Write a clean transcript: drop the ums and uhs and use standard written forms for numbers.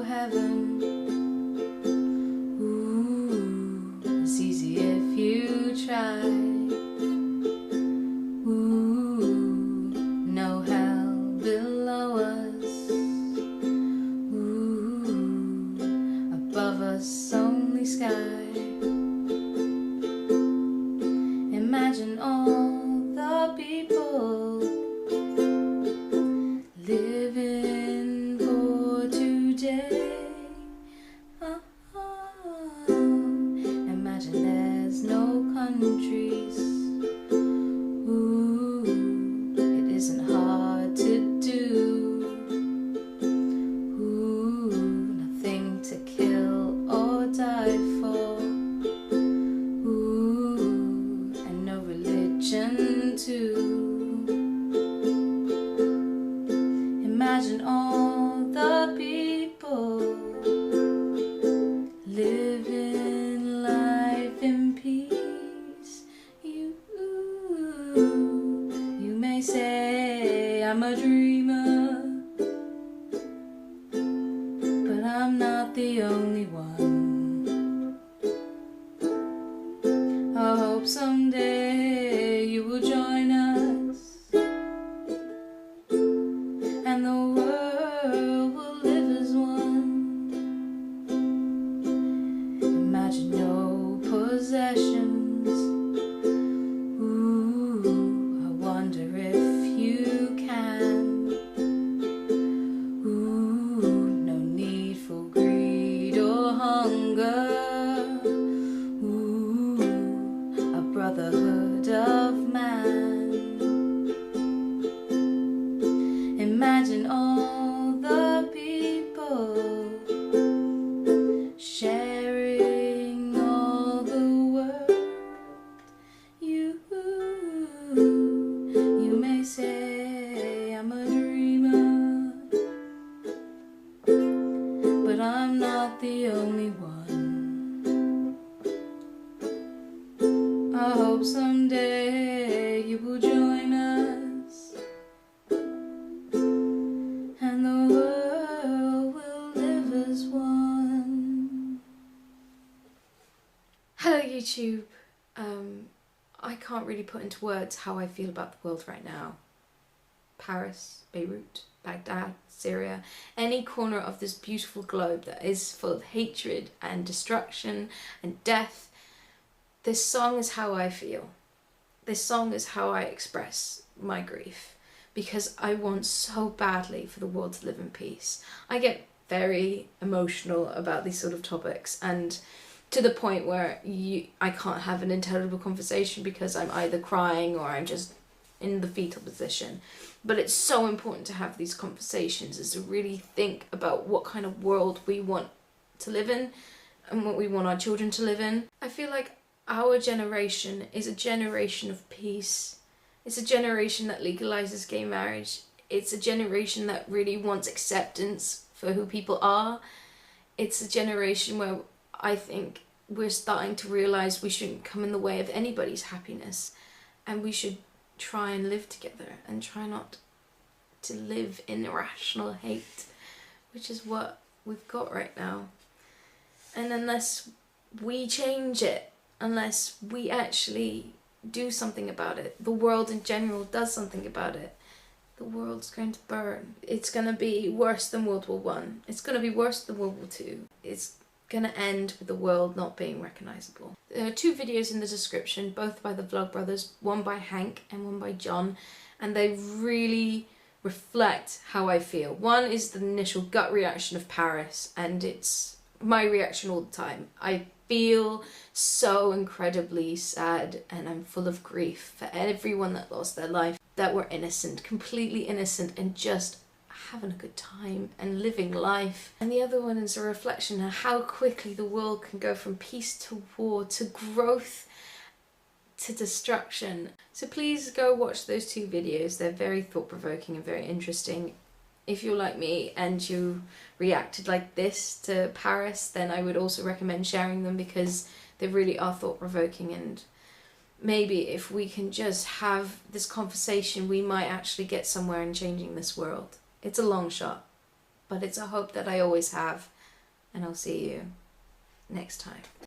heaven. Ooh, it's easy if you try. Ooh, no hell below us. Ooh, above us only sky. Imagine all the people living for today. Imagine there's no countries. Ooh, it isn't hard to do. Ooh, nothing to kill or die for. Ooh, and no religion too. Imagine all the people living life in peace. You may say I'm a dreamer, but I'm not the only one. I hope someday you will join us, and the world will live as one. Imagine no possessions. Ooh, I wonder if you can. Ooh, no need for greed or hunger. Ooh, a brotherhood of man. Imagine all the people sharing all the world. You may say I'm a dreamer, but I'm not the only one. I hope someday you will join us, and the world will live as one. Hello YouTube. I can't really put into words how I feel about the world right now. Paris, Beirut, Baghdad, Syria, any corner of this beautiful globe that is full of hatred and destruction and death. This song is how I feel. This song is how I express my grief, because I want so badly for the world to live in peace. I get very emotional about these sort of topics, and to the point where I can't have an intelligible conversation because I'm either crying or I'm just in the fetal position. But it's so important to have these conversations, is to really think about what kind of world we want to live in and what we want our children to live in. I feel like our generation is a generation of peace. It's a generation that legalizes gay marriage. It's a generation that really wants acceptance for who people are. It's a generation where I think we're starting to realize we shouldn't come in the way of anybody's happiness, and we should try and live together and try not to live in irrational hate, which is what we've got right now. And unless we change it, unless we actually do something about it, the world in general does something about it, the world's going to burn. It's going to be worse than World War One. It's going to be worse than World War Two. It's going to end with the world not being recognisable. There are two videos in the description, both by the Vlogbrothers, one by Hank and one by John, and they really reflect how I feel. One is the initial gut reaction of Paris, and it's my reaction all the time. I feel so incredibly sad, and I'm full of grief for everyone that lost their life, that were innocent, completely innocent, and just having a good time and living life. And the other one is a reflection on how quickly the world can go from peace to war to growth to destruction. So please go watch those two videos. They're very thought-provoking and very interesting. If you're like me and you reacted like this to Paris, then I would also recommend sharing them, because they really are thought-provoking, and maybe if we can just have this conversation, we might actually get somewhere in changing this world. It's a long shot, but it's a hope that I always have. And I'll see you next time.